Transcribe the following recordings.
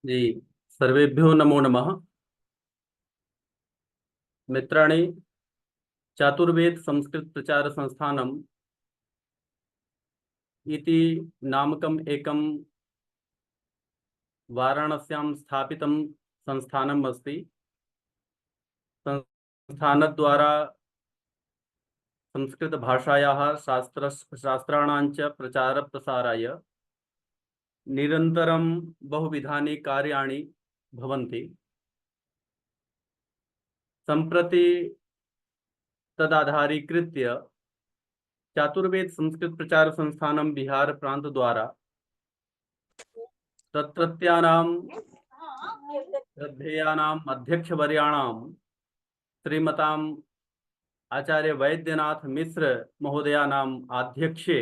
जी। सर्वेभ्यो नमो नमः। मित्राणि, चातुर्वेद संस्कृत प्रचार संस्थानम इति नामकम् एकं वाराणस्यां स्थापितं संस्थानम् अस्ति। संस्थानद्वारा संस्कृतभाषायाः शास्त्राणां च प्रचार प्रसाराय निरन्तरं बहुविधानि कार्याणि भवन्ति। सम्प्रति तदाधारीकृत्य चातुर्वेद संस्कृत प्रचार संस्थानं बिहार प्रांत द्वारा तत्रत्यानां श्रद्धेयानाम् अध्यक्षवर्याणां श्रीमताम् आचार्य वैद्यनाथ मिश्र महोदयानाम् आध्यक्षे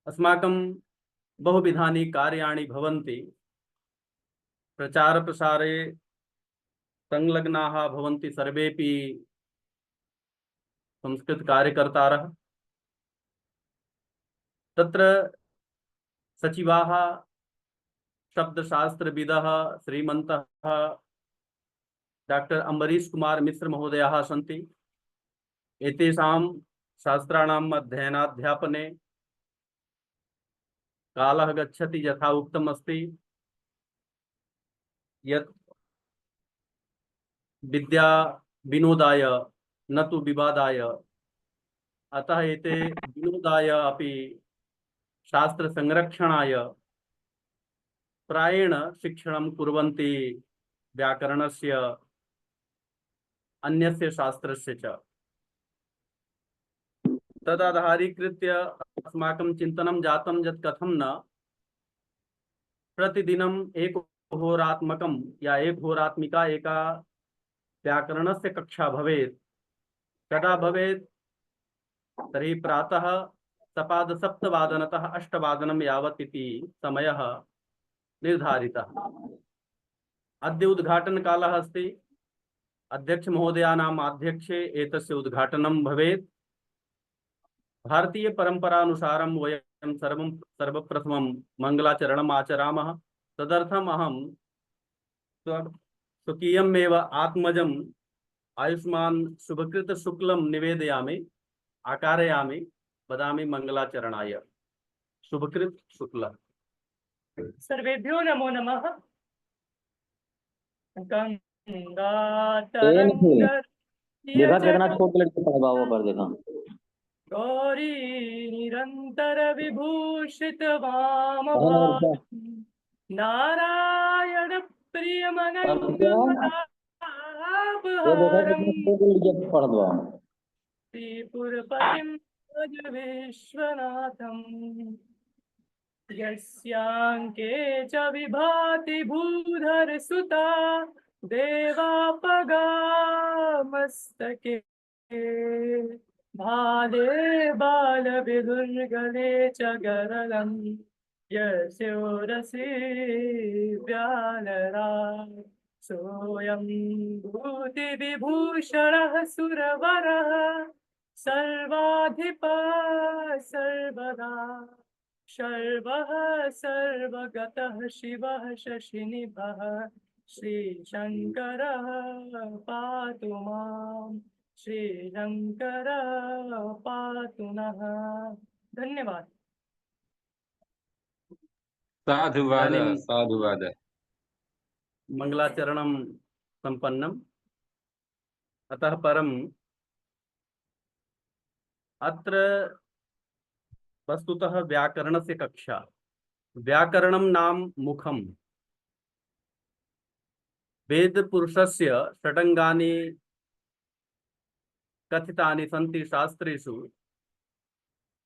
अस्माकं बहुविधानि कार्याणि भवन्ति। प्रचार प्रसारे संलग्नाः भवन्ति सर्वेपि संस्कृत कार्यकर्तारः। तत्र सचिवाः शब्दशास्त्रविदः श्रीमन्तः डॉक्टर अम्बरीश कुमार मिश्र महोदयाः सन्ति। एतेषां शास्त्राणाम् अध्ययनाध्यापने कालः गच्छति। यथा उक्तम् अस्ति यत् विद्या विनोदाय न तु विवादाय। अतः एते विनोदाय अपि शास्त्र संरक्षणाय प्रायेण शिक्षणं कुर्वन्ति, व्याकरणस्य अन्यस्य शास्त्रस्य च। तदाधारीकृत्य अस्माकं चिन्तनं जातं यत् कथं न प्रतिदिनम् एकहोरात्मकं या एकहोरात्मिका एका व्याकरणस्य कक्षा भवेत्। कदा भवेत्? तर्हि प्रातः सपादसप्तवादनतः 8वादनं यावत् इति समयः निर्धारितः। अद्य उद्घाटनकालः अस्ति। अध्यक्ष महोदयानाम् आध्यक्षे एतस्य उद्घाटनं भवेत्। भारतीय परंपरानुसारं वयं सर्वप्रथमं मङ्गलाचरणम् आचरामः। तदर्थम् अहं स्वकीयमेव आत्मजम् आयुष्मान् शुभकृत शुक्लं निवेदयामि, आकारयामि, वदामि मङ्गलाचरणाय। शुभकृत शुक्ल। सर्वेभ्यो नमो नमः। देखा कितना छोटे लड़के पढ़ा हुआ पर देखा। गौरी निरंतर विभूषित वाम नारायण प्रिय त्रिपुरपतिं विश्वनाथं यस्यांके च विभाति भूधर सुता देवापगा मस्तके भाले बाल विदुर्गले च गरलं यस्योरसि व्यालरा सोऽयं भूति विभूषणः सुरवरः सर्वाधिपा सर्वदा सर्वः सर्वगतः शिवः शशिनिभः श्रीशङ्करः पातु माम्, श्रीशङ्करः पातु नः। धन्यवाद। साधुवाद साधुवाद। मंगलाचरणं संपन्नम्। अतः परम् अत्र वस्तुतः व्याकरणस्य कक्षा। व्याकरणं नाम मुखम्। वेदपुरुषस्य षडङ्गानि कथितानि सन्ति शास्त्रेषु।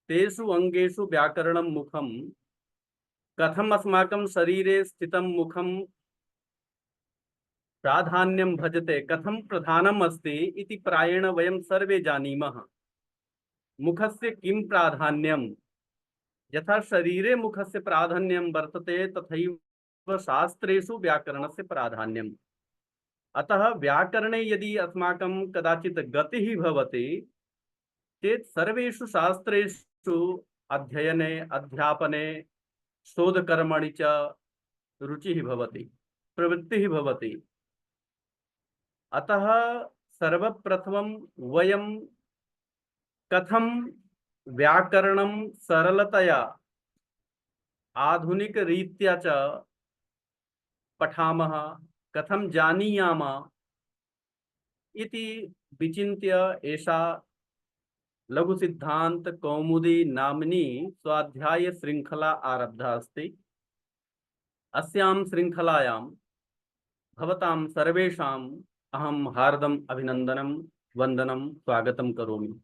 तेषु अंगेषु व्याकरणं मुखम्। कथम अस्माकं शरीरे स्थितं मुखं प्राधान्यं भजते, कथं प्रधानम् अस्ति इति प्रायेण वयं सर्वे जानीमः। मुखस्य किं प्राधान्यं? यथा शरीरे मुखस्य प्राधान्यं वर्तते तथैव शास्त्रेषु व्याकरणस्य प्राधान्यम्। अतः व्याकरणे यदि अस्माकं कदाचित् गतिः भवति चेत् सर्वेषु शास्त्रेषु अध्ययने, अध्यापने, शोधकर्मणि च रुचिः भवति, प्रवृत्तिः भवति। अतः सर्वप्रथमं वयं कथं व्याकरणं सरलतया आधुनिकरीत्या च पठामः, कथं जानीयामः इति विचिन्त्य एषा लघुसिद्धान्त कौमुदी नाम्नी स्वाध्याय श्रृंखला आरब्धा अस्ति। अस्यां श्रृंखलायां भवतां सर्वेषाम् अहं हार्दम् अभिनन्दनं वन्दनं स्वागतं करोमि।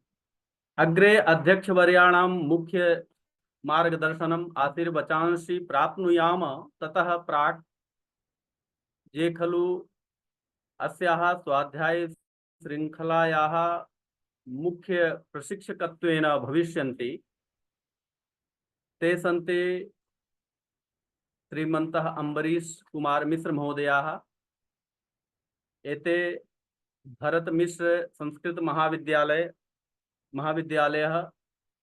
अग्रे अध्यक्षवर्याणां मुख्य मार्गदर्शनम् आशीर्वचांसि प्राप्नुयाम। ततः प्राक् ये खलु अस्याः स्वाध्याय श्रृंखलायाः मुख्य प्रशिक्षकत्वेन भविष्यन्ति, ते सन्ति श्रीमन्तः अम्बरीश कुमार मिश्र महोदयाः। एते भरत मिश्र संस्कृत महाविद्यालयः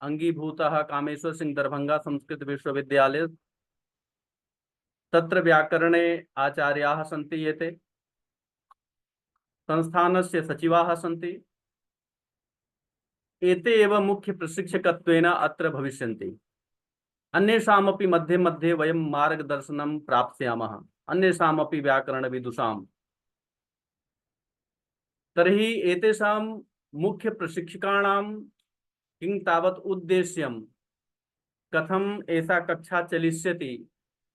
अंगीभूतः कामेश्वर सिंह दरभंगा संस्कृत विश्वविद्यालय, तत्र व्याकरणे आचार्याः सन्ति। एते संस्थानस्य सचिवाः सन्ति। एते एव मुख्य प्रशिक्षकत्वेन अत्र भविष्यन्ति। अन्येषामपि मध्ये मध्ये वयं मार्गदर्शनं प्राप्स्यामः, अन्येषामपि व्याकरणविदुषां। तर्हि एतेषां मुख्य प्रशिक्षकाणां किं तावत् उद्देश्यं, कथम् एषा कक्षा चलिष्यति,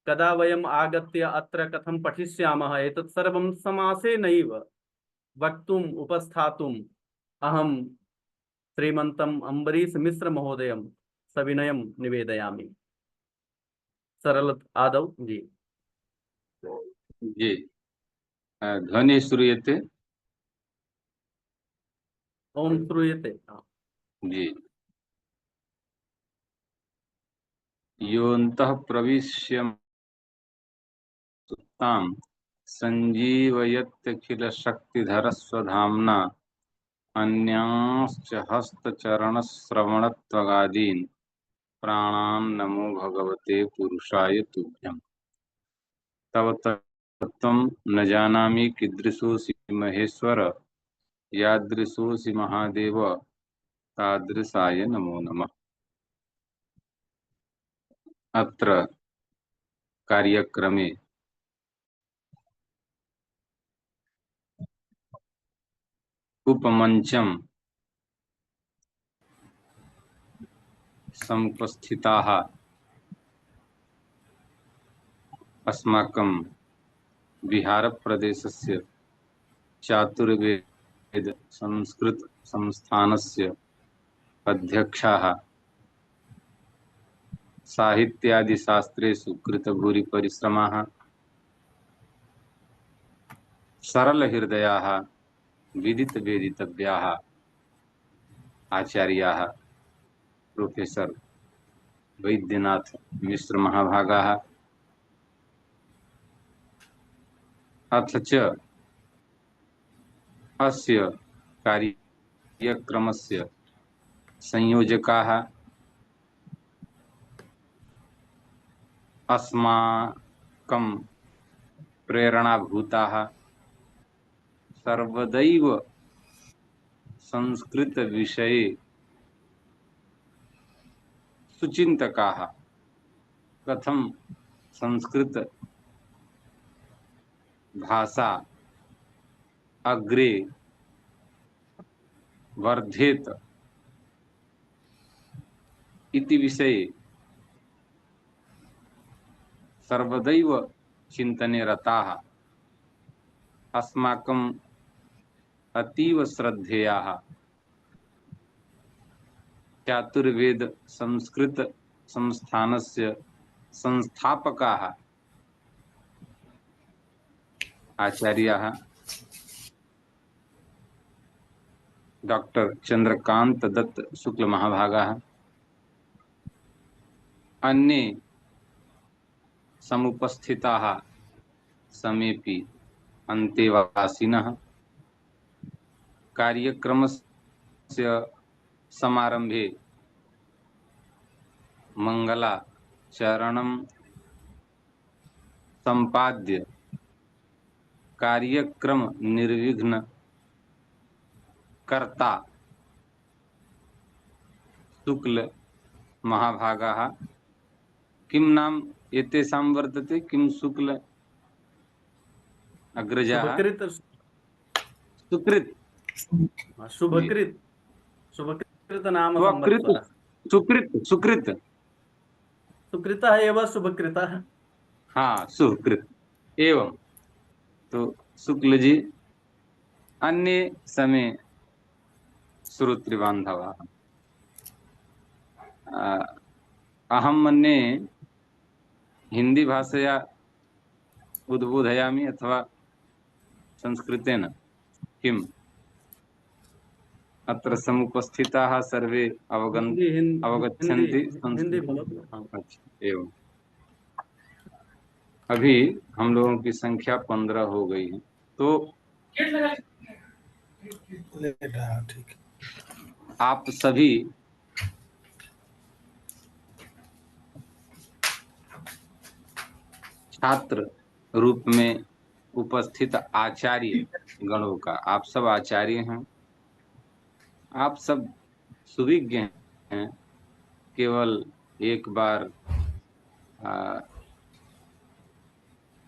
कदा वयम् आगत्य अत्र कथं पठिष्यामः, एतत् सर्वं समासेनैव वक्तुम् उपस्थातुम् अहं श्रीमन्तम् अम्बरीश मिश्र महोदयं सविनयं निवेदयामि। सरल आदौ जी। जी ध्वनि श्रूयते? ओम श्रूयते। जी। योऽन्तः प्रविश्य सुप्तां सञ्जीवयत्यखिलशक्तिधरस्वधाम्ना अन्यांश्च हस्तचरणश्रवणत्वगादीन् प्राणान् नमो भगवते पुरुषाय तुभ्यम्। तव तत्त्वं न जानामि कीदृशोऽसि महेश्वर, यादृशोऽसि महादेव तादृशाय नमो नमः। अत्र कार्यक्रमे उपमञ्चं समुपस्थिताः अस्माकं बिहारप्रदेशस्य चातुर्वेद संस्कृत संस्थानस्य अध्यक्षाः, साहित्यादिशास्त्रेषु कृतभूरिपरिश्रमाः, सरलहृदयाः, विदितवेदितव्याः आचार्याः प्रोफेसर वैद्यनाथ मिश्र महाभागाः, अथ च अस्य कार्यक्रमस्य संयोजकाः, अस्माकं प्रेरणाभूताः, सर्वदैव संस्कृत विषये सुचिन्तकाः, कथं संस्कृत भाषा अग्रे वर्धेत इति विषये सर्वदैव चिन्तने रताः, अस्माकम् अतीव श्रद्धेयाः चातुर्वेद संस्कृत संस्थानस्य संस्थापकाः आचार्याः डॉक्टर चंद्रकांत दत्त शुक्ल महाभागाः, अन्ये समुपस्थिताः समेपि अन्तेवासिनः। कार्यक्रमस्य समारंभे मंगलाचरणं संपाद्य कार्यक्रम निर्विघ्न कर्ता शुक्ल महाभागाः किम नाम एतेषां वर्तते किम शुक्ल अग्रजाः शुभकृत सुकृत शुभकृत शुभकृत नाम स्वकृत संवत्सरः सुकृत सुकृत सुकृतः एव शुभकृतः। हाँ सुकृत एवं तो शुक्ल जी अन्य समय श्रोतृबान्धवाः अहं मन्ये हिंदी भाषया उद्बोधयामि अथवा संस्कृतेन किम् अत्र समुपस्थिताः सर्वे अवगच्छन्ति हिंदी संस्कृत। बोलो। हाँ। अच्छा एवं अभी हम लोगों की संख्या 15 हो गई है तो ठीक आप सभी छात्र रूप में उपस्थित आचार्य गणों का आप सब आचार्य हैं, आप सब सुविज्ञ हैं। केवल एक बार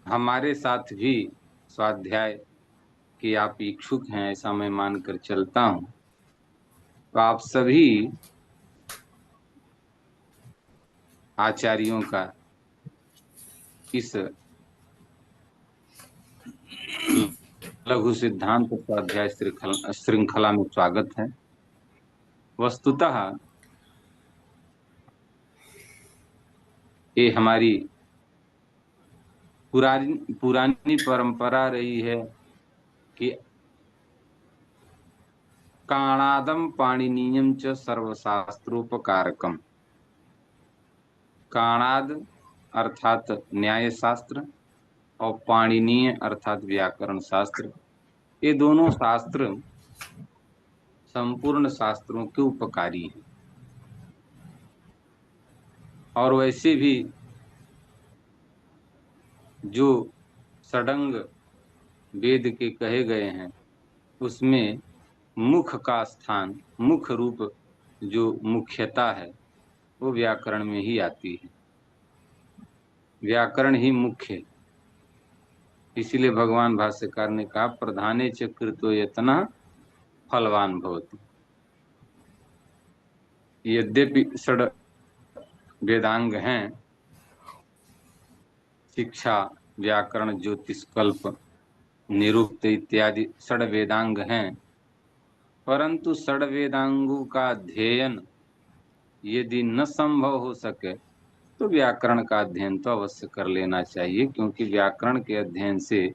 हमारे साथ भी स्वाध्याय कि आप इच्छुक हैं ऐसा मैं मानकर चलता हूं। तो आप सभी आचार्यों का इस लघु सिद्धांत स्वाध्याय श्रृंखला में स्वागत है। वस्तुतः ये हमारी पुरानी परंपरा रही है कि काणादम पाणिनीयम च सर्वशास्त्रोपकारकम। काणाद अर्थात न्याय शास्त्र और पाणिनीय अर्थात व्याकरण शास्त्र, ये दोनों शास्त्र संपूर्ण शास्त्रों के उपकारी हैं। और वैसे भी जो षडंग वेद के कहे गए हैं उसमें मुख का स्थान, मुख रूप जो मुख्यता है वो व्याकरण में ही आती है। व्याकरण ही मुख्य है। इसीलिए भगवान भाष्यकार ने कहा प्रधाने च कृतो यत्नः फलवान भवति। यद्यपि षड वेदांग हैं, शिक्षा व्याकरण ज्योतिष कल्प निरुक्त इत्यादि षड वेदांग हैं, परंतु षड वेदांगों का अध्ययन यदि न संभव हो सके तो व्याकरण का अध्ययन तो अवश्य कर लेना चाहिए, क्योंकि व्याकरण के अध्ययन से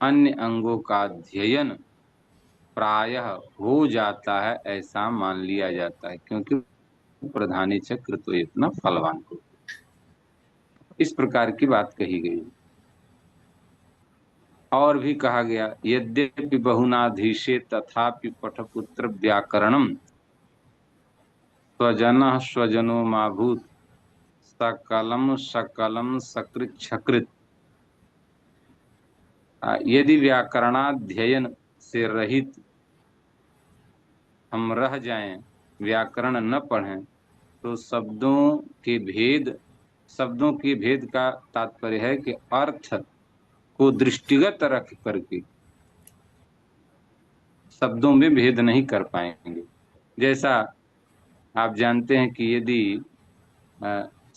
अन्य अंगों का अध्ययन प्रायः हो जाता है ऐसा मान लिया जाता है, क्योंकि प्रधानी चक्र तो इतना फलवान हो। इस प्रकार की बात कही गई। और भी कहा गया यद्यपि बहुनाधीशे तथापि पठपुत्र व्याकरणम स्वजन स्वजनो माभूत सकलम सकलम सकृत छकृत। यदि व्याकरणाध्ययन से रहित हम रह जाएं, व्याकरण न पढ़ें, तो शब्दों के भेद का तात्पर्य है कि अर्थ को दृष्टिगत रख करके शब्दों में भेद नहीं कर पाएंगे। जैसा आप जानते हैं कि यदि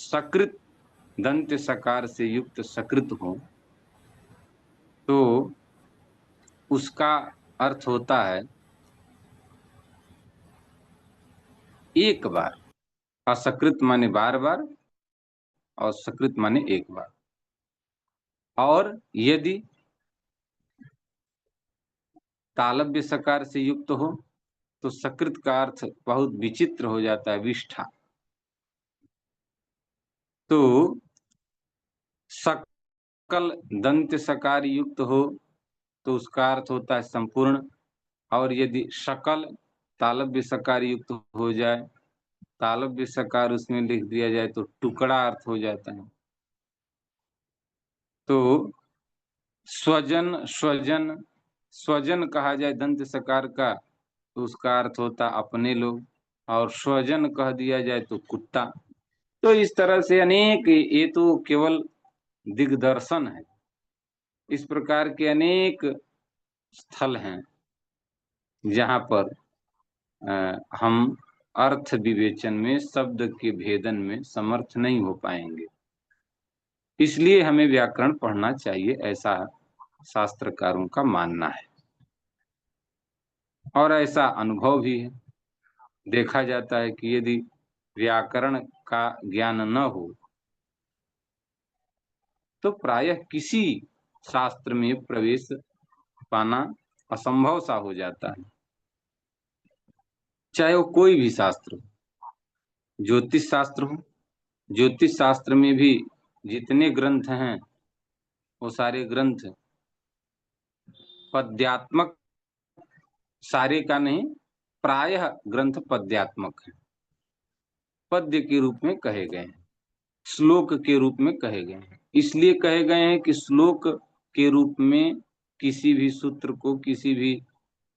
सकृत दंत सकार से युक्त सकृत हो तो उसका अर्थ होता है एक बार। असकृत माने बार बार और सकृत माने एक बार। और यदि तालव्य सकार से युक्त हो तो सकृत का अर्थ बहुत विचित्र हो जाता है, विष्ठा। तो सकल दंत सकार युक्त हो तो उसका अर्थ होता है संपूर्ण। और यदि शकल तालव्य सकार युक्त हो जाए, तालव्य सकार उसमें लिख दिया जाए तो टुकड़ा अर्थ हो जाता है। तो स्वजन स्वजन स्वजन कहा जाए दंत सकार का तो उसका अर्थ होता अपने लोग, और स्वजन कह दिया जाए तो कुत्ता। तो इस तरह से अनेक, ये तो केवल दिग्दर्शन है, इस प्रकार के अनेक स्थल हैं जहाँ पर हम अर्थ विवेचन में, शब्द के भेदन में समर्थ नहीं हो पाएंगे। इसलिए हमें व्याकरण पढ़ना चाहिए, ऐसा शास्त्रकारों का मानना है, और ऐसा अनुभव भी है। देखा जाता है कि यदि व्याकरण का ज्ञान न हो तो प्रायः किसी शास्त्र में प्रवेश पाना असंभव सा हो जाता है, चाहे वो कोई भी शास्त्र हो। ज्योतिष शास्त्र हो, ज्योतिष शास्त्र में भी जितने ग्रंथ हैं वो सारे ग्रंथ पद्यात्मक, सारे का नहीं, प्रायः ग्रंथ पद्यात्मक है, पद्य के रूप में कहे गए हैं, श्लोक के रूप में कहे गए हैं। इसलिए कहे गए हैं कि श्लोक के रूप में किसी भी सूत्र को, किसी भी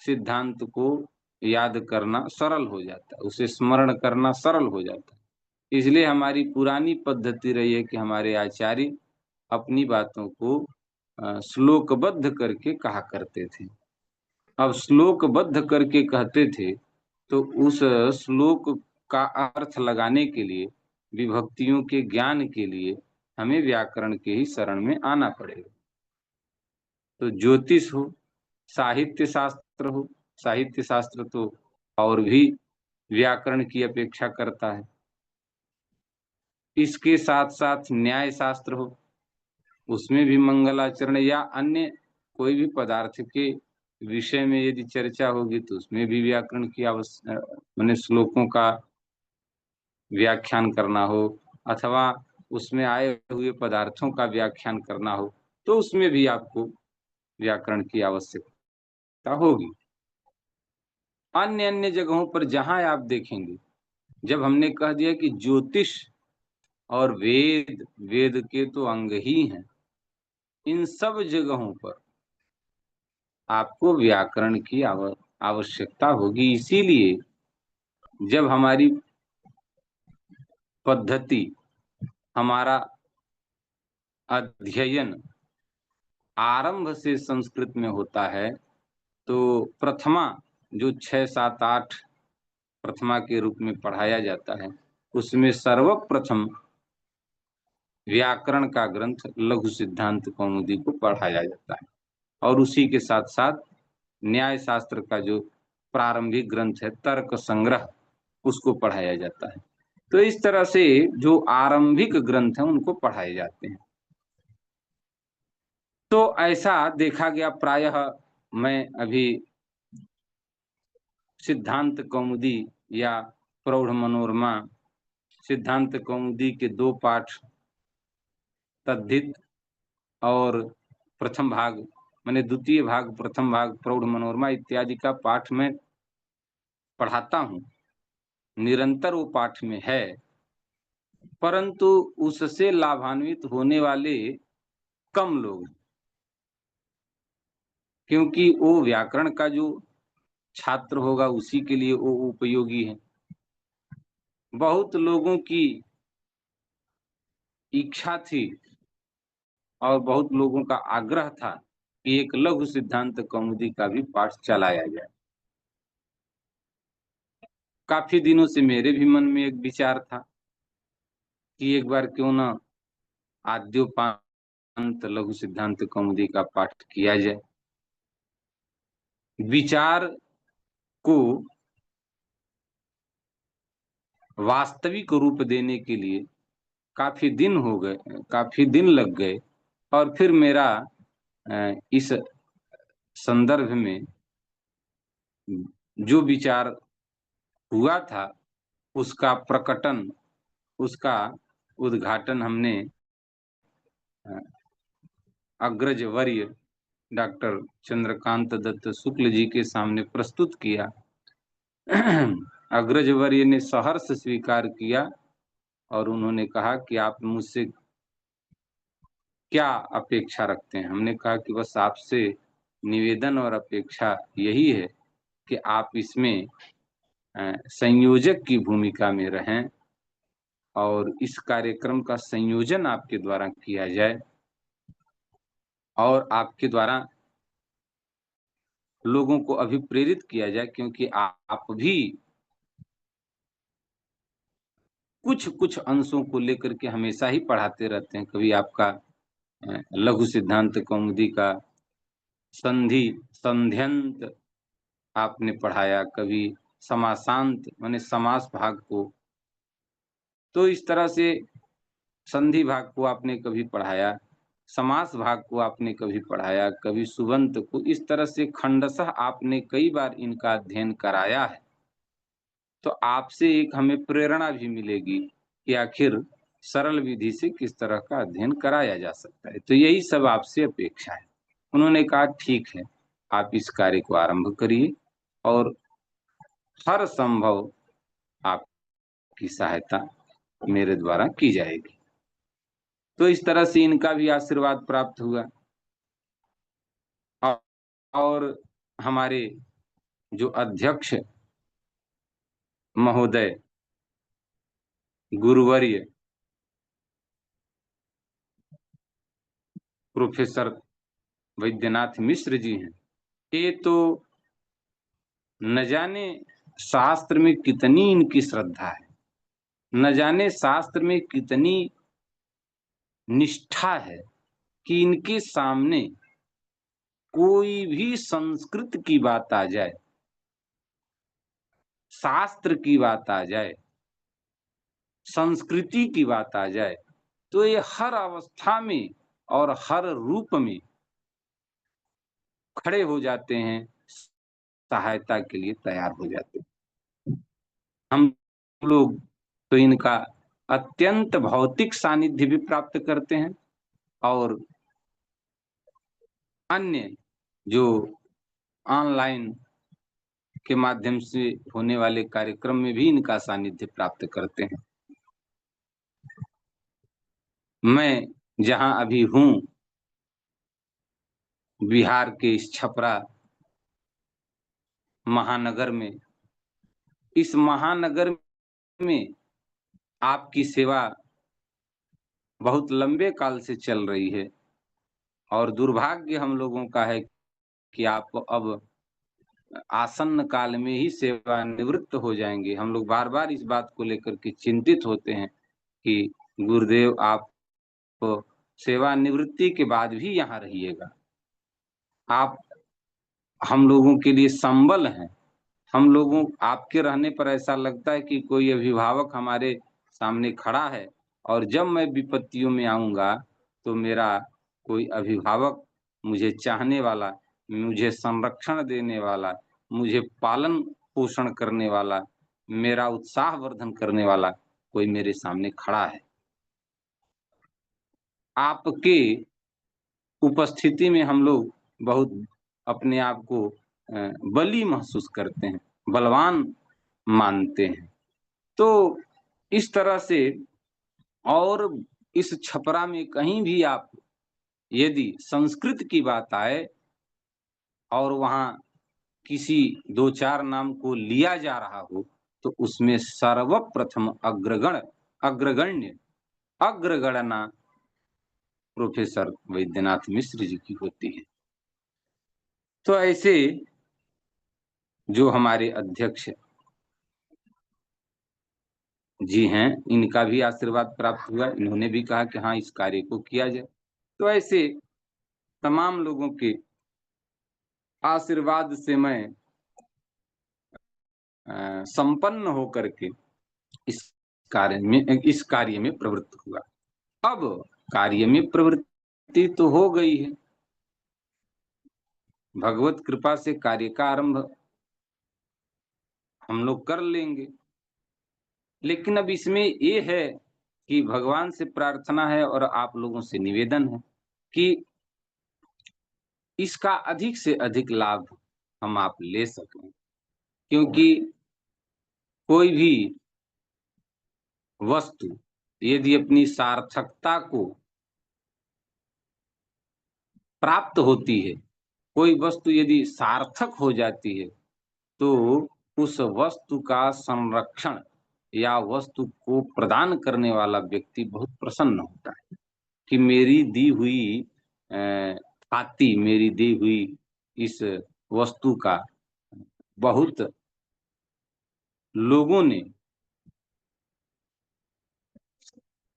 सिद्धांत को याद करना सरल हो जाता है, उसे स्मरण करना सरल हो जाता है। इसलिए हमारी पुरानी पद्धति रही है कि हमारे आचार्य अपनी बातों को श्लोकबद्ध करके कहा करते थे। अब श्लोकबद्ध करके कहते थे तो उस श्लोक का अर्थ लगाने के लिए, विभक्तियों के ज्ञान के लिए हमें व्याकरण के ही शरण में आना पड़ेगा। तो ज्योतिष हो, साहित्य शास्त्र हो, साहित्य शास्त्र तो और भी व्याकरण की अपेक्षा करता है। इसके साथ साथ न्याय शास्त्र हो, उसमें भी मंगलाचरण या अन्य कोई भी पदार्थ के विषय में यदि चर्चा होगी तो उसमें भी व्याकरण की माने श्लोकों का व्याख्यान करना हो, अथवा उसमें आए हुए पदार्थों का व्याख्यान करना हो, तो उसमें भी आपको व्याकरण की आवश्यकता होगी। अन्य अन्य जगहों पर जहां आप देखेंगे, जब हमने कह दिया कि ज्योतिष और वेद, वेद के तो अंग ही हैं, इन सब जगहों पर आपको व्याकरण की आवश्यकता होगी। इसीलिए जब हमारी पद्धति, हमारा अध्ययन आरंभ से संस्कृत में होता है, तो प्रथमा जो 6, 7, 8 प्रथमा के रूप में पढ़ाया जाता है, उसमें सर्वप्रथम व्याकरण का ग्रंथ लघु सिद्धांत कौमुदी को पढ़ाया जाता है, और उसी के साथ साथ न्याय शास्त्र का जो प्रारंभिक ग्रंथ है तर्क संग्रह, उसको पढ़ाया जाता है। तो इस तरह से जो आरंभिक ग्रंथ हैं उनको पढ़ाए जाते हैं। तो ऐसा देखा गया, प्रायः मैं अभी सिद्धांत कौमुदी या प्रौढ़ मनोरमा, सिद्धांत कौमुदी के 2 पाठ, तद्धित और प्रथम भाग, मैंने द्वितीय भाग, प्रथम भाग, प्रौढ़ मनोरमा इत्यादि का पाठ में पढ़ाता हूँ, निरंतर वो पाठ में है, परंतु उससे लाभान्वित होने वाले कम लोग हैं, क्योंकि वो व्याकरण का जो छात्र होगा उसी के लिए वो उपयोगी है। बहुत लोगों की इच्छा थी और बहुत लोगों का आग्रह था कि एक लघु सिद्धांत कौमुदी का भी पाठ चलाया जाए। काफी दिनों से मेरे भी मन में एक विचार था कि एक बार क्यों ना आद्योपांत लघु सिद्धांत कौमुदी का पाठ किया जाए। विचार को वास्तविक रूप देने के लिए काफी दिन हो गए, काफी दिन लग गए, और फिर मेरा इस संदर्भ में जो विचार हुआ था उसका प्रकटन, उसका उद्घाटन हमने अग्रज वर्य डॉक्टर चंद्रकांत दत्त शुक्ल जी के सामने प्रस्तुत किया। अग्रज वर्य ने सहर्ष स्वीकार किया और उन्होंने कहा कि आप मुझसे क्या अपेक्षा रखते हैं। हमने कहा कि बस आपसे निवेदन और अपेक्षा यही है कि आप इसमें संयोजक की भूमिका में रहें और इस कार्यक्रम का संयोजन आपके द्वारा किया जाए और आपके द्वारा लोगों को अभिप्रेरित किया जाए, क्योंकि आप भी कुछ अंशों को लेकर के हमेशा ही पढ़ाते रहते हैं। कभी आपका लघु सिद्धांत कौमुदी का संधि संध्यंत आपने पढ़ाया, कभी समासांत माने समास भाग को, तो इस तरह से संधि भाग को आपने कभी पढ़ाया, समास भाग को आपने कभी पढ़ाया, कभी सुबंत को। इस तरह से खंडशः आपने कई बार इनका अध्ययन कराया है। तो आपसे एक हमें प्रेरणा भी मिलेगी कि आखिर सरल विधि से किस तरह का अध्ययन कराया जा सकता है। तो यही सब आपसे अपेक्षा है। उन्होंने कहा ठीक है, आप इस कार्य को आरंभ करिए और हर संभव आपकी सहायता मेरे द्वारा की जाएगी। तो इस तरह से इनका भी आशीर्वाद प्राप्त हुआ और हमारे जो अध्यक्ष महोदय गुरुवर्य प्रोफेसर वैद्यनाथ मिश्र जी हैं, ये तो न जाने शास्त्र में कितनी इनकी श्रद्धा है, न जाने शास्त्र में कितनी निष्ठा है कि इनके सामने कोई भी संस्कृत की बात आ जाए, शास्त्र की बात आ जाए, संस्कृति की बात आ जाए, तो ये हर अवस्था में और हर रूप में खड़े हो जाते हैं, सहायता के लिए तैयार हो जाते हैं। हम लोग तो इनका अत्यंत भौतिक सानिध्य भी प्राप्त करते हैं और अन्य जो ऑनलाइन के माध्यम से होने वाले कार्यक्रम में भी इनका सानिध्य प्राप्त करते हैं। मैं जहां अभी हूं, बिहार के इस छपरा महानगर में, इस महानगर में आपकी सेवा बहुत लंबे काल से चल रही है और दुर्भाग्य हम लोगों का है कि आप अब आसन्न काल में ही सेवानिवृत्त हो जाएंगे। हम लोग बार-बार इस बात को लेकर के चिंतित होते हैं कि गुरुदेव आप सेवानिवृत्ति के बाद भी यहाँ रहिएगा। आप हम लोगों के लिए संबल हैं। हम लोगों आपके रहने पर ऐसा लगता है कि कोई अभिभावक हमारे सामने खड़ा है और जब मैं विपत्तियों में आऊँगा तो मेरा कोई अभिभावक, मुझे चाहने वाला, मुझे संरक्षण देने वाला, मुझे पालन-पोषण करने वाला, मेरा उत्साहवर्धन करने वाला कोई मेरे सामने खड़ा है। आपके उपस्थिति में हम लोग बहुत अपने आप को बली महसूस करते हैं, बलवान मानते हैं। तो इस तरह से और इस छपरा में कहीं भी आप यदि संस्कृत की बात आए और वहाँ किसी 2-4 नाम को लिया जा रहा हो, तो उसमें सर्वप्रथम अग्रगण्य अग्रगणना प्रोफेसर वैद्यनाथ मिश्र जी की होती है। तो ऐसे जो हमारे अध्यक्ष जी हैं, इनका भी आशीर्वाद प्राप्त हुआ। इन्होंने भी कहा कि हाँ, इस कार्य को किया जाए। तो ऐसे तमाम लोगों के आशीर्वाद से मैं संपन्न होकर के इस इस कार्य में प्रवृत्त हुआ। अब कार्य में प्रवृत्ति तो हो गई है, भगवत कृपा से कार्य का आरंभ हम लोग कर लेंगे। लेकिन अब इसमें ये है कि भगवान से प्रार्थना है और आप लोगों से निवेदन है कि इसका अधिक से अधिक लाभ हम आप ले सकें, क्योंकि कोई भी वस्तु यदि अपनी सार्थकता को प्राप्त होती है, कोई वस्तु यदि सार्थक हो जाती है, तो उस वस्तु का संरक्षण या वस्तु को प्रदान करने वाला व्यक्ति बहुत प्रसन्न होता है कि मेरी दी हुई ख्याति, मेरी दी हुई इस वस्तु का बहुत लोगों ने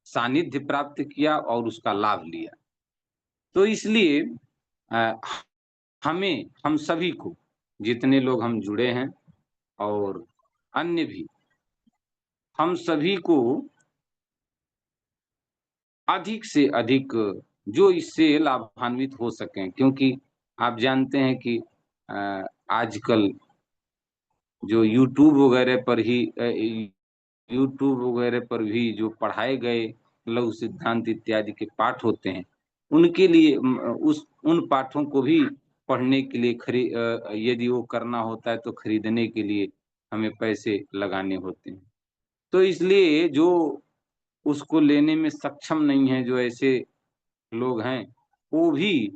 सानिध्य प्राप्त किया और उसका लाभ लिया। तो इसलिए अ, हमें, हम सभी को, जितने लोग हम जुड़े हैं और अन्य भी, हम सभी को अधिक से अधिक जो इससे लाभान्वित हो सकें, क्योंकि आप जानते हैं कि आजकल जो यूट्यूब वगैरह पर भी जो पढ़ाए गए लघु सिद्धांत इत्यादि के पाठ होते हैं, उनके लिए उन पाठों को भी पढ़ने के लिए यदि वो करना होता है तो खरीदने के लिए हमें पैसे लगाने होते हैं। तो इसलिए जो उसको लेने में सक्षम नहीं है, जो ऐसे लोग हैं, वो भी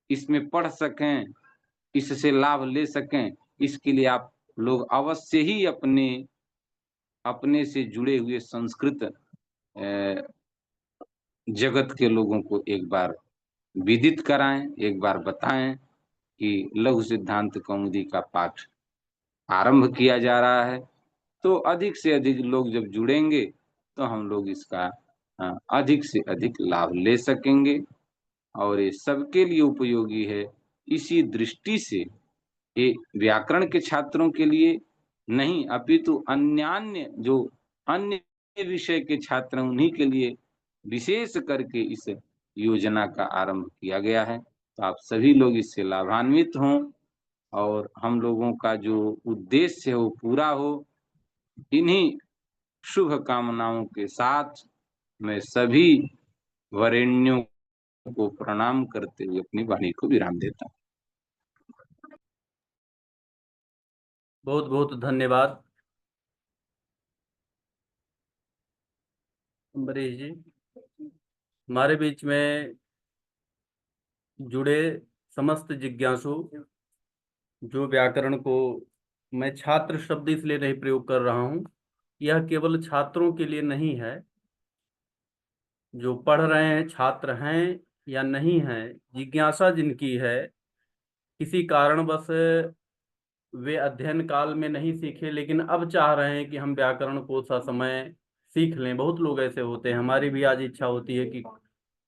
इसमें पढ़ सकें, इससे लाभ ले सकें, इसके लिए आप लोग अवश्य ही अपने अपने से जुड़े हुए संस्कृत जगत के लोगों को एक बार विदित कराएं, एक बार बताएं कि लघु सिद्धांत कौमुदी का पाठ आरंभ किया जा रहा है। तो अधिक से अधिक लोग जब जुड़ेंगे तो हम लोग इसका अधिक से अधिक लाभ ले सकेंगे और ये सबके लिए उपयोगी है। इसी दृष्टि से ये व्याकरण के छात्रों के लिए नहीं, अपितु अन्यान्य जो अन्य विषय के छात्र हैं उन्हीं के लिए विशेष करके इस योजना का आरंभ किया गया है। तो आप सभी लोग इससे लाभान्वित हों और हम लोगों का जो उद्देश्य है वो पूरा हो। इन्हीं शुभ कामनाओं के साथ मैं सभी वरेण्यों को प्रणाम करते हुए अपनी वाणी को विराम देता हूँ। बहुत बहुत धन्यवाद अम्बरीश जी। हमारे बीच में जुड़े समस्त जिज्ञासु, जो व्याकरण को मैं छात्र शब्द इसलिए नहीं प्रयोग कर रहा हूँ, यह केवल छात्रों के लिए नहीं है, जो पढ़ रहे हैं छात्र हैं या नहीं हैं, जिज्ञासा जिनकी है, किसी कारणवश वे अध्ययन काल में नहीं सीखे लेकिन अब चाह रहे हैं कि हम व्याकरण को ससमय सीख लें। बहुत लोग ऐसे होते हैं, हमारी भी आज इच्छा होती है कि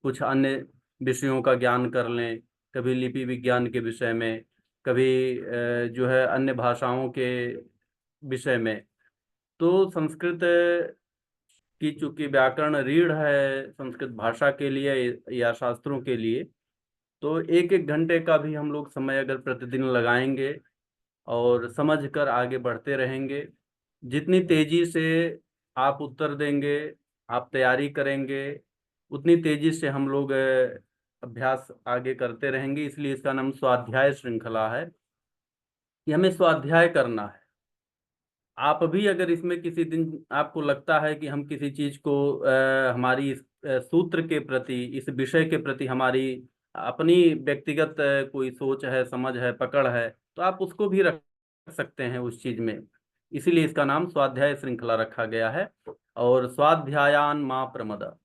कुछ अन्य विषयों का ज्ञान कर लें, कभी लिपि विज्ञान के विषय में, कभी जो है अन्य भाषाओं के विषय में। तो संस्कृत की चूंकि व्याकरण रीढ़ है संस्कृत भाषा के लिए या शास्त्रों के लिए, तो एक एक घंटे का भी हम लोग समय अगर प्रतिदिन लगाएंगे और समझ कर आगे बढ़ते रहेंगे, जितनी तेजी से आप उत्तर देंगे, आप तैयारी करेंगे, उतनी तेजी से हम लोग अभ्यास आगे करते रहेंगे। इसलिए इसका नाम स्वाध्याय श्रृंखला है कि हमें स्वाध्याय करना है। आप भी अगर इसमें किसी दिन आपको लगता है कि हम किसी चीज को हमारी इस सूत्र के प्रति, इस विषय के प्रति हमारी अपनी व्यक्तिगत कोई सोच है, समझ है, पकड़ है, तो आप उसको भी रख सकते हैं उस चीज में। इसीलिए इसका नाम स्वाध्याय श्रृंखला रखा गया है। और स्वाध्यायान मा प्रमद,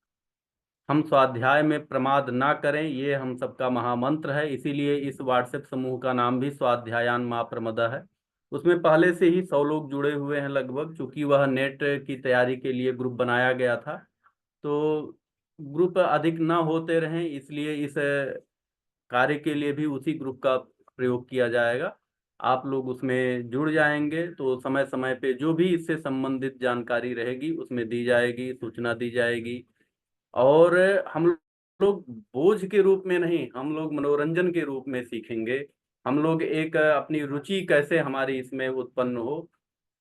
हम स्वाध्याय में प्रमाद ना करें, ये हम सबका महामंत्र है। इसीलिए इस व्हाट्सएप समूह का नाम भी स्वाध्यायान मा प्रमद है। उसमें पहले से ही 100 लोग जुड़े हुए हैं लगभग, चूंकि वह नेट की तैयारी के लिए ग्रुप बनाया गया था। तो ग्रुप अधिक ना होते रहें, इसलिए इस कार्य के लिए भी उसी ग्रुप का प्रयोग किया जाएगा। आप लोग उसमें जुड़ जाएंगे तो समय समय पे जो भी इससे संबंधित जानकारी रहेगी उसमें दी जाएगी, सूचना दी जाएगी। और हम लोग बोझ के रूप में नहीं, हम लोग मनोरंजन के रूप में सीखेंगे। हम लोग एक अपनी रुचि कैसे हमारी इसमें उत्पन्न हो,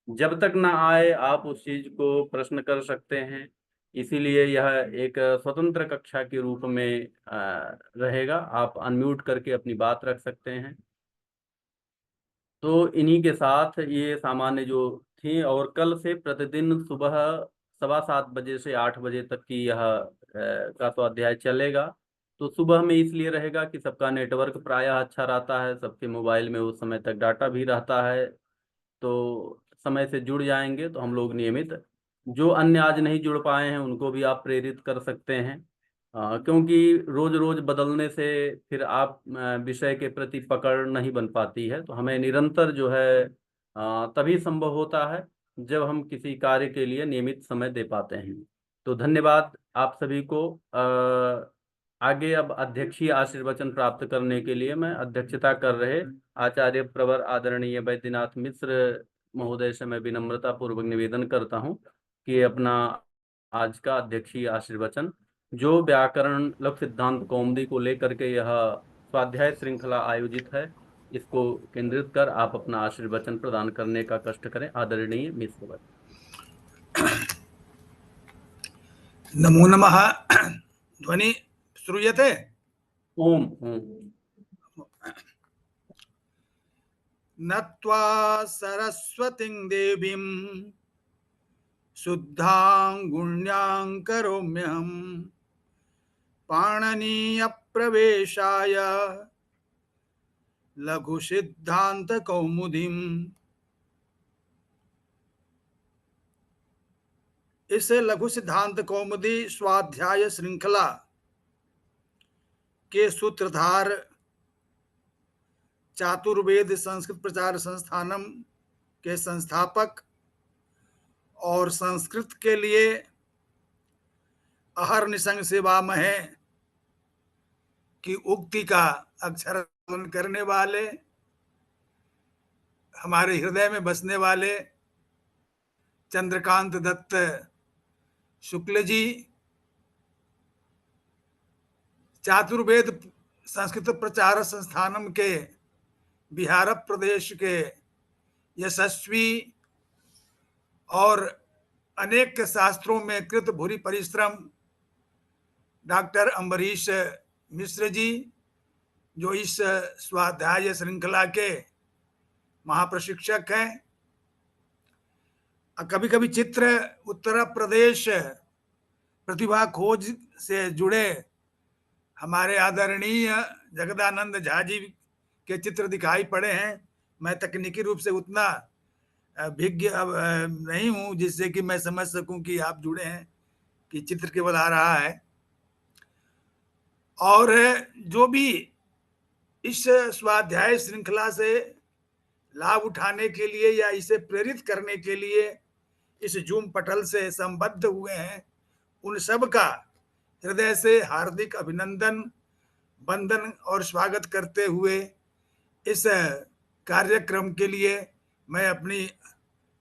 जब तक ना आए आप उस चीज को प्रश्न कर सकते हैं। इसीलिए यह एक स्वतंत्र कक्षा के रूप में रहेगा। आप अनम्यूट करके अपनी बात रख सकते हैं। तो इन्हीं के साथ ये सामान्य जो थी, और कल से प्रतिदिन सुबह 7:15 बजे से 8 बजे तक की यह का स्वाध्याय चलेगा। तो सुबह में इसलिए रहेगा कि सबका नेटवर्क प्रायः अच्छा रहता है, सबके मोबाइल में उस समय तक डाटा भी रहता है, तो समय से जुड़ जाएंगे तो हम लोग नियमित। जो अन्य आज नहीं जुड़ पाए हैं उनको भी आप प्रेरित कर सकते हैं, क्योंकि रोज रोज बदलने से फिर आप विषय के प्रति पकड़ नहीं बन पाती है। तो हमें निरंतर जो है तभी संभव होता है जब हम किसी कार्य के लिए नियमित समय दे पाते हैं। तो धन्यवाद आप सभी को। आगे अब अध्यक्षीय आशीर्वचन प्राप्त करने के लिए मैं अध्यक्षता कर रहे आचार्य प्रवर आदरणीय वैद्यनाथ मिश्र महोदय से मैं विनम्रता पूर्वक निवेदन करता हूं कि अपना आज का अध्यक्षीय आशीर्वचन, जो व्याकरण लघु सिद्धांत कौमुदी को लेकर के यह स्वाध्याय श्रृंखला आयोजित है, इसको केंद्रित कर आप अपना आशीर्वचन प्रदान करने का कष्ट करें। आदरणीय मिश्र। नमो नमः। ध्वनि श्रूयते? ओम ओम। नत्वा सरस्वतीं देवीं शुद्धां गुण्यां करोम्यहम् पाणिनीय प्रवेशाय लघु सिद्धांत कौमुदीम। इस लघु सिद्धांत कौमुदी स्वाध्याय श्रृंखला के सूत्रधार चातुर्वेद संस्कृत प्रचार संस्थानम के संस्थापक और संस्कृत के लिए अहर्निशं सेवामहे की उक्ति का अक्षरपालन करने वाले, हमारे हृदय में बसने वाले चंद्रकांत दत्त शुक्ल जी, चातुर्वेद संस्कृत प्रचार संस्थानम के बिहार प्रदेश के यशस्वी और अनेक शास्त्रों में कृत भूरि परिश्रम डॉक्टर अम्बरीश मिश्र जी, जो इस स्वाध्याय श्रृंखला के महाप्रशिक्षक हैं। कभी कभी चित्र उत्तर प्रदेश प्रतिभा खोज से जुड़े हमारे आदरणीय जगदानंद झा जी के चित्र दिखाई पड़े हैं। मैं तकनीकी रूप से उतना विज्ञ नहीं हूं जिससे कि मैं समझ सकूं कि आप जुड़े हैं, कि चित्र केवल आ रहा है। और जो भी इस स्वाध्याय श्रृंखला से लाभ उठाने के लिए या इसे प्रेरित करने के लिए इस जूम पटल से संबद्ध हुए हैं, उन सब का हृदय से हार्दिक अभिनंदन, वंदन और स्वागत करते हुए इस कार्यक्रम के लिए मैं अपनी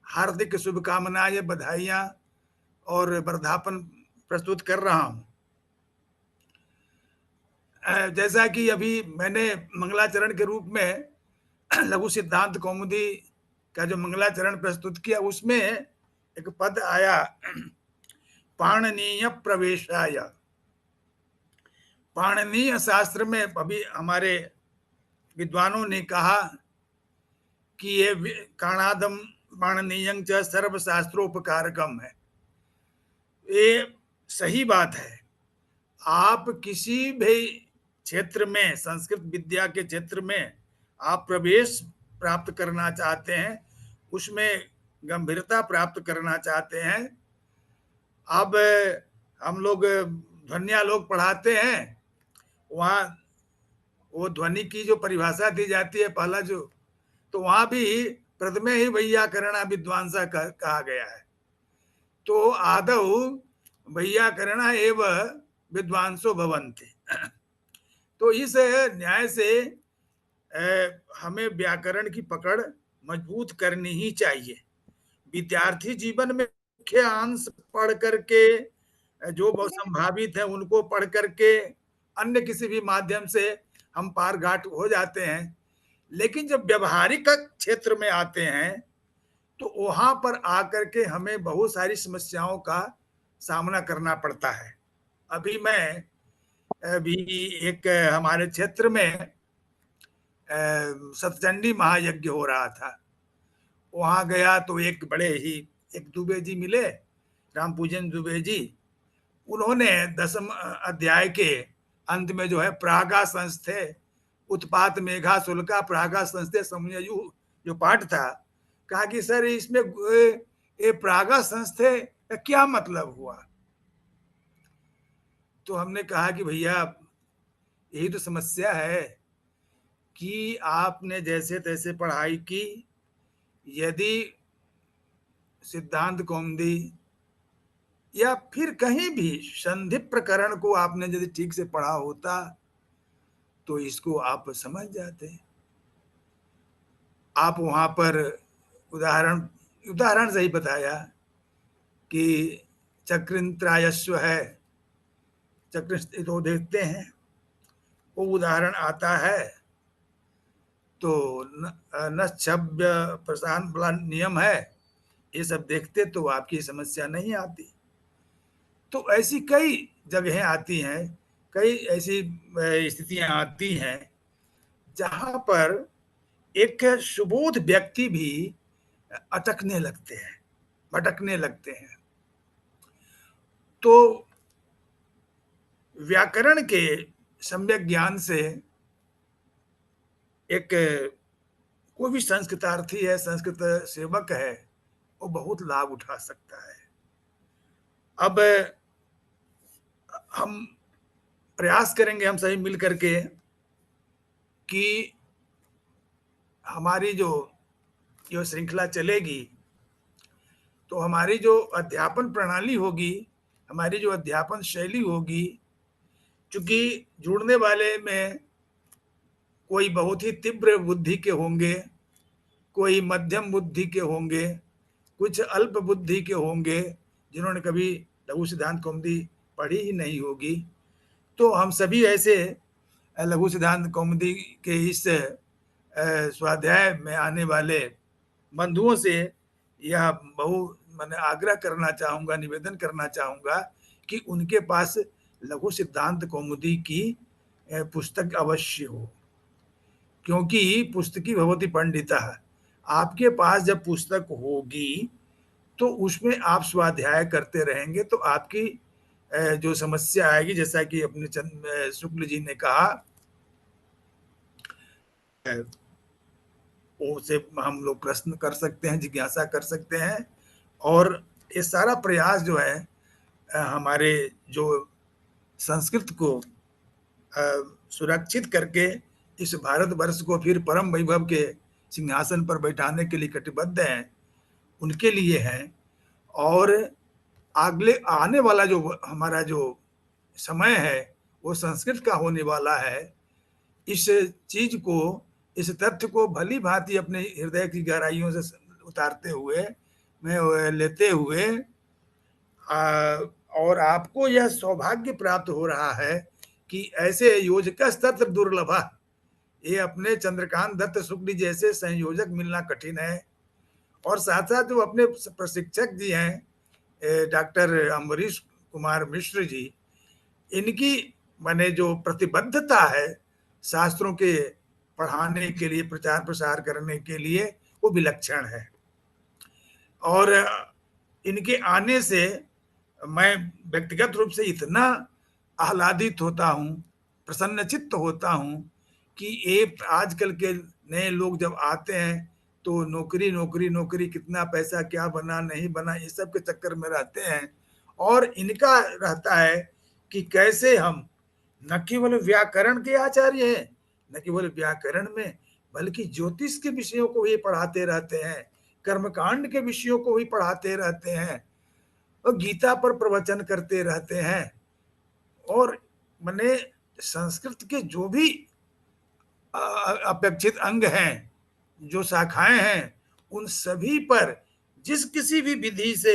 हार्दिक शुभकामनाएं, बधाइयां और वर्धापन प्रस्तुत कर रहा हूं। जैसा कि अभी मैंने मंगलाचरण के रूप में लघु सिद्धांत कौमुदी का जो मंगलाचरण प्रस्तुत किया, उसमें एक पद आया पाणिनीय प्रवेशाय। पाणिनीय शास्त्र में अभी हमारे विद्वानों ने कहा कि ये काणादम पाणिनीयं च सर्वशास्त्रोपकारकम है। ये सही बात है। आप किसी भी क्षेत्र में, संस्कृत विद्या के क्षेत्र में आप प्रवेश प्राप्त करना चाहते हैं, उसमें गंभीरता प्राप्त करना चाहते हैं। अब हम लोग ध्वन्यालोक पढ़ाते हैं, वहाँ वो ध्वनि की जो परिभाषा दी जाती है पहला जो, तो वहाँ भी प्रथमे ही वैयाकरणा विद्वांसा कहा गया है। तो आदौ वैयाकरणा एव विद्वांसो भवन्ति। तो इस न्याय से हमें व्याकरण की पकड़ मजबूत करनी ही चाहिए। विद्यार्थी जीवन में मुख्य अंश पढ़ करके, जो बहुत संभावित है उनको पढ़ करके अन्य किसी भी माध्यम से हम पार घाट हो जाते हैं। लेकिन जब व्यवहारिक क्षेत्र में आते हैं तो वहां पर आकर के हमें बहुत सारी समस्याओं का सामना करना पड़ता है। अभी मैं भी एक हमारे क्षेत्र में सतचंडी महायज्ञ हो रहा था, वहां गया तो एक बड़े ही एक दुबे जी मिले, राम पूजन दुबे जी। उन्होंने 10वें अध्याय के अंत में जो है प्रागा संस्थे उत्पात मेघा शुल्का प्रागा संस्थे समयु जो पाठ था, कहा कि सर इसमें ये प्रागा संस्थे का क्या मतलब हुआ। तो हमने कहा कि भैया यही तो समस्या है कि आपने जैसे तैसे पढ़ाई की, यदि सिद्धांत कौमुदी या फिर कहीं भी संधि प्रकरण को आपने यदि ठीक से पढ़ा होता तो इसको आप समझ जाते। आप वहां पर उदाहरण से ही बताया कि चक्रिंत्रायस्व है, चक्र तो देखते हैं, वो उदाहरण आता है तो नच्छब्य प्रशांत बला नियम है, ये सब देखते तो आपकी समस्या नहीं आती। तो ऐसी कई जगहें आती हैं, कई ऐसी स्थितियां आती हैं जहां पर एक सुबोध व्यक्ति भी अटकने लगते हैं, भटकने लगते हैं। तो व्याकरण के सम्यक ज्ञान से एक कोई भी संस्कृतार्थी है, संस्कृत सेवक है, वो बहुत लाभ उठा सकता है। अब हम प्रयास करेंगे हम सभी मिल करके कि हमारी जो श्रृंखला चलेगी तो हमारी जो अध्यापन प्रणाली होगी, हमारी जो अध्यापन शैली होगी, चूंकि जुड़ने वाले में कोई बहुत ही तीव्र बुद्धि के होंगे, कोई मध्यम बुद्धि के होंगे, कुछ अल्प बुद्धि के होंगे जिन्होंने कभी लघु सिद्धांत कौमुदी पढ़ी ही नहीं होगी। तो हम सभी ऐसे लघु सिद्धांत कौमुदी के इस स्वाध्याय में आने वाले बंधुओं से यह मैंने आग्रह करना चाहूँगा, निवेदन करना चाहूँगा कि उनके पास लघु सिद्धांत कौमुदी की पुस्तक अवश्य हो, क्योंकि पुस्तकी भवति पंडितः। आपके पास जब पुस्तक होगी तो उसमें आप स्वाध्याय करते रहेंगे तो आपकी जो समस्या आएगी, जैसा कि अपने शुक्ल जी ने कहा, उसे हम लोग प्रश्न कर सकते हैं, जिज्ञासा कर सकते हैं। और ये सारा प्रयास जो है हमारे जो संस्कृत को सुरक्षित करके इस भारतवर्ष को फिर परम वैभव के सिंहासन पर बैठाने के लिए कटिबद्ध हैं, उनके लिए हैं। और अगले आने वाला जो हमारा जो समय है वो संस्कृत का होने वाला है। इस चीज को, इस तथ्य को भली भांति अपने हृदय की गहराइयों से उतारते हुए, में लेते हुए, और आपको यह सौभाग्य प्राप्त हो रहा है कि ऐसे योजक तत्र दुर्लभ, ये अपने चंद्रकांत दत्त शुक्ल जैसे संयोजक मिलना कठिन है। और साथ साथ जो अपने प्रशिक्षक जी हैं डॉक्टर अम्बरीश कुमार मिश्र जी, इनकी माने जो प्रतिबद्धता है शास्त्रों के पढ़ाने के लिए, प्रचार प्रसार करने के लिए, वो विलक्षण है। और इनके आने से मैं व्यक्तिगत रूप से इतना आह्लादित होता हूँ, प्रसन्नचित्त होता हूँ कि ये आजकल के नए लोग जब आते हैं तो नौकरी नौकरी नौकरी, कितना पैसा क्या बना नहीं बना, ये सब के चक्कर में रहते हैं। और इनका रहता है कि कैसे हम न केवल व्याकरण के आचार्य हैं, न केवल व्याकरण में, बल्कि ज्योतिष के विषयों को भी पढ़ाते रहते हैं, कर्मकांड के विषयों को भी पढ़ाते रहते हैं, और गीता पर प्रवचन करते रहते हैं। और मैंने संस्कृत के जो भी अपेक्षित अंग हैं, जो शाखाएं हैं, उन सभी पर जिस किसी भी विधि से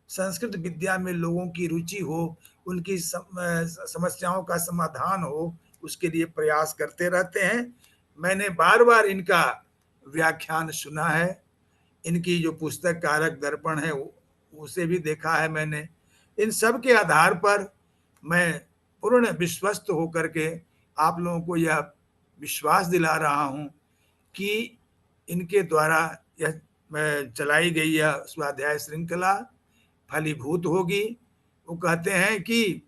संस्कृत विद्या में लोगों की रुचि हो, उनकी समस्याओं का समाधान हो, उसके लिए प्रयास करते रहते हैं। मैंने बार बार इनका व्याख्यान सुना है, इनकी जो पुस्तक कारक दर्पण है उसे भी देखा है मैंने। इन सब के आधार पर मैं पूर्ण विश्वस्त होकर के आप लोगों को यह विश्वास दिला रहा हूं कि इनके द्वारा यह चलाई गई यह स्वाध्याय श्रृंखला फलीभूत होगी। वो कहते हैं कि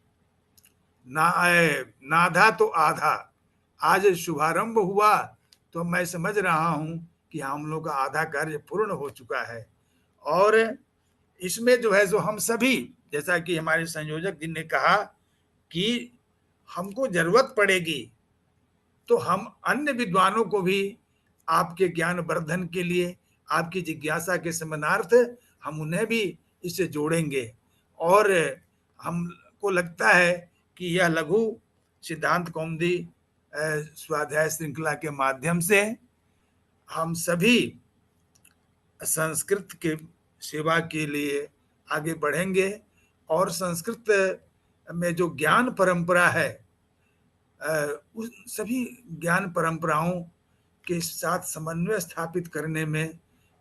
नाधा तो आधा। आज शुभारंभ हुआ तो मैं समझ रहा हूं कि हम लोग का आधा कार्य पूर्ण हो चुका है। और इसमें जो है जो हम सभी, जैसा कि हमारे संयोजक जी ने कहा कि हमको जरूरत पड़ेगी तो हम अन्य विद्वानों को भी आपके ज्ञान वर्धन के लिए, आपकी जिज्ञासा के समानार्थ हम उन्हें भी इससे जोड़ेंगे। और हमको लगता है कि यह लघु सिद्धांत कौमुदी स्वाध्याय श्रृंखला के माध्यम से हम सभी संस्कृत के सेवा के लिए आगे बढ़ेंगे और संस्कृत में जो ज्ञान परंपरा है उस सभी ज्ञान परंपराओं के साथ समन्वय स्थापित करने में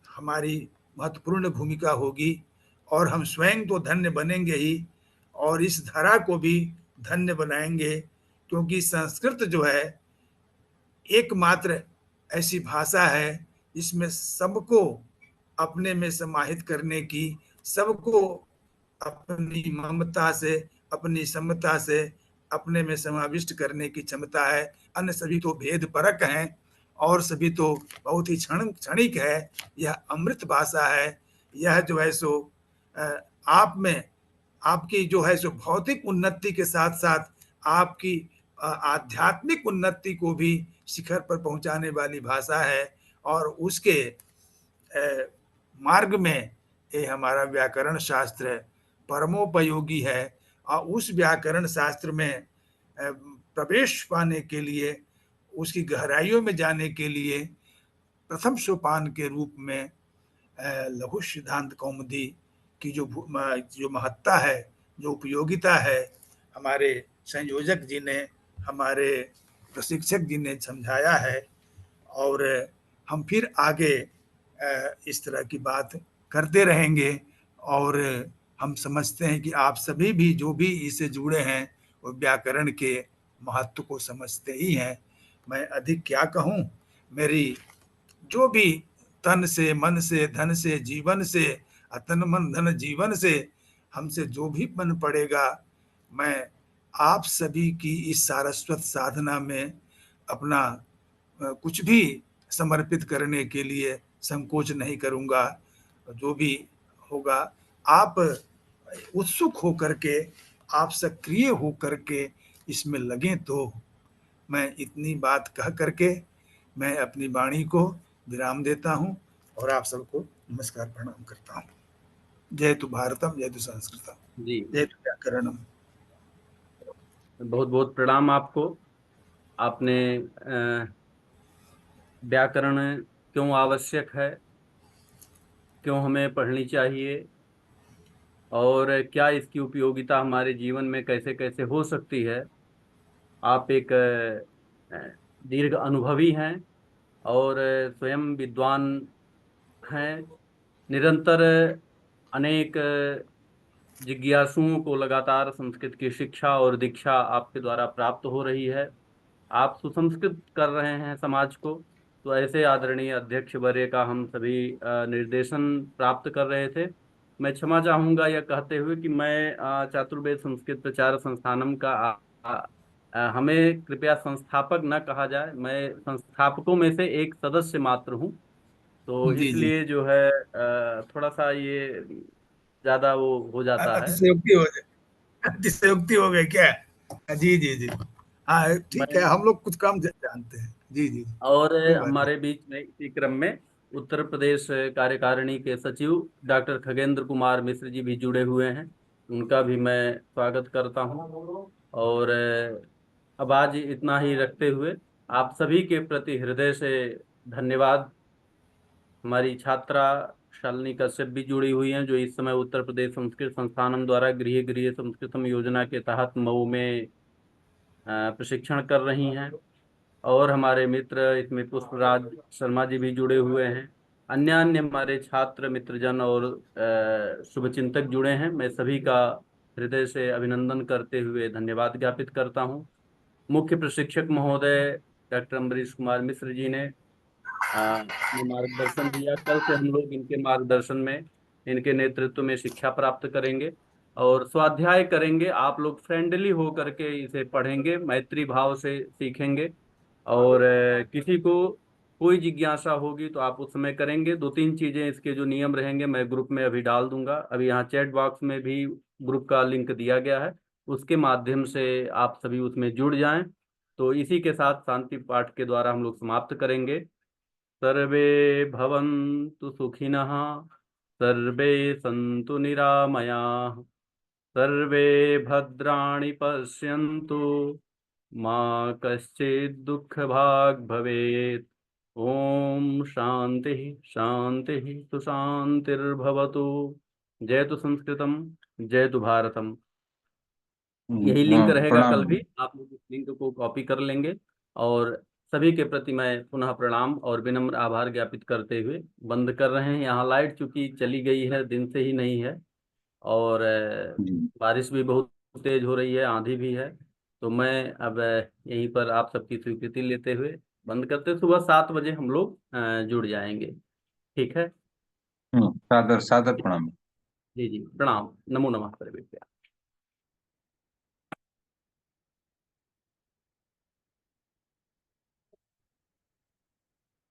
हमारी महत्वपूर्ण भूमिका होगी। और हम स्वयं तो धन्य बनेंगे ही और इस धरा को भी धन्य बनाएंगे, क्योंकि संस्कृत जो है एकमात्र ऐसी भाषा है जिसमें सबको अपने में समाहित करने की, सबको अपनी ममता से, अपनी समता से अपने में समाविष्ट करने की क्षमता है। अन्य सभी तो भेद परक हैं और सभी तो बहुत ही क्षणिक है। यह अमृत भाषा है। यह जो है सो आप में, आपकी जो है सो भौतिक उन्नति के साथ साथ आपकी आध्यात्मिक उन्नति को भी शिखर पर पहुंचाने वाली भाषा है। और उसके मार्ग में ये हमारा व्याकरण शास्त्र परमोपयोगी है। और उस व्याकरण शास्त्र में प्रवेश पाने के लिए, उसकी गहराइयों में जाने के लिए प्रथम सोपान के रूप में लघु सिद्धांत कौमुदी की जो महत्ता है, जो उपयोगिता है, हमारे संयोजक जी ने, हमारे प्रशिक्षक जी ने समझाया है। और हम फिर आगे इस तरह की बात करते रहेंगे। और हम समझते हैं कि आप सभी भी जो भी इससे जुड़े हैं वो व्याकरण के महत्व को समझते ही हैं। मैं अधिक क्या कहूँ, मेरी जो भी तन से, मन से, धन से, जीवन से, तन मन धन जीवन से हमसे जो भी बन पड़ेगा, मैं आप सभी की इस सारस्वत साधना में अपना कुछ भी समर्पित करने के लिए संकोच नहीं करूंगा। जो भी होगा आप उत्सुक होकर के, आप सक्रिय होकर के इसमें लगे। तो मैं इतनी बात कह करके मैं अपनी वाणी को विराम देता हूं और आप सबको नमस्कार प्रणाम करता हूं। जय तु भारतम, जय तु संस्कृतम, जी, जय तु व्याकरणम। बहुत बहुत प्रणाम आपको। आपने व्याकरण क्यों आवश्यक है, क्यों हमें पढ़नी चाहिए और क्या इसकी उपयोगिता हमारे जीवन में कैसे कैसे हो सकती है, आप एक दीर्घ अनुभवी हैं और स्वयं विद्वान हैं। निरंतर अनेक जिज्ञासुओं को लगातार संस्कृत की शिक्षा और दीक्षा आपके द्वारा प्राप्त हो रही है। आप सुसंस्कृत कर रहे हैं समाज को। तो ऐसे आदरणीय अध्यक्ष वर्य का हम सभी निर्देशन प्राप्त कर रहे थे। मैं क्षमा चाहूंगा यह कहते हुए कि मैं चातुर्वेद संस्कृत प्रचार संस्थानम का हमें कृपया संस्थापक न कहा जाए। मैं संस्थापकों में से एक सदस्य मात्र हूं। तो जी जी, इसलिए जो है थोड़ा सा ये ज्यादा वो हो जाता है। अतिशयोक्ति हो गई, अतिशयोक्ति हो गई क्या? जी जी जी, हाँ ठीक है, मैं हम लोग कुछ कम जानते हैं। जी जी, और कोई बात नहीं। हमारे बीच में इसी क्रम में उत्तर प्रदेश कार्यकारिणी के सचिव डॉक्टर खगेंद्र कुमार मिश्र जी भी जुड़े हुए हैं। उनका भी मैं स्वागत करता हूं। और अब आज इतना ही रखते हुए आप सभी के प्रति हृदय से धन्यवाद। हमारी छात्रा शालिनी कश्यप भी जुड़ी हुई हैं, जो इस समय उत्तर प्रदेश संस्कृत संस्थानम द्वारा गृह गृह संस्कृतम योजना के तहत मऊ में प्रशिक्षण कर रही हैं। और हमारे मित्र इसमें पुष्पराज शर्मा जी भी जुड़े हुए हैं। अन्य अन्य हमारे छात्र मित्रजन और शुभचिंतक जुड़े हैं। मैं सभी का हृदय से अभिनंदन करते हुए धन्यवाद ज्ञापित करता हूं। मुख्य प्रशिक्षक महोदय डॉक्टर अम्बरीश कुमार मिश्र जी ने अपने मार्गदर्शन दिया। कल से हम लोग इनके मार्गदर्शन में, इनके नेतृत्व में शिक्षा प्राप्त करेंगे। और स्वाध्याय करेंगे। आप लोग फ्रेंडली हो करके इसे पढ़ेंगे, मैत्री भाव से सीखेंगे। और किसी को कोई जिज्ञासा होगी तो आप उस समय करेंगे। 2-3 चीजें इसके जो नियम रहेंगे मैं ग्रुप में अभी डाल दूंगा। अभी यहाँ चैट बॉक्स में भी ग्रुप का लिंक दिया गया है, उसके माध्यम से आप सभी उसमें जुड़ जाएं। तो इसी के साथ शांति पाठ के द्वारा हम लोग समाप्त करेंगे। सर्वे भवन्तु सुखिनः, सर्वे सन्तु निरामयाः, सर्वे भद्राणि पश्यन्तु, माँ कश्चित् दुःखभाग् भवेत्। ओम शांति शांति सुशांतिर्भवतु। जयतु संस्कृतम, जयतु भारतम। यही लिंक रहेगा प्रणाम। कल भी, आप लोग इस लिंक को कॉपी कर लेंगे। और सभी के प्रति मैं पुनः प्रणाम और विनम्र आभार ज्ञापित करते हुए बंद कर रहे हैं। यहाँ लाइट चूंकि चली गई है, दिन से ही नहीं है, और जी। बारिश भी बहुत तेज हो रही है, आंधी भी है। तो मैं अब यहीं पर आप सबकी स्वीकृति लेते हुए बंद करते। सुबह 7 बजे हम लोग जुड़ जाएंगे। ठीक है। सादर सादर प्रणाम। जी जी, प्रणाम। नमो नमः सर्वेभ्यः।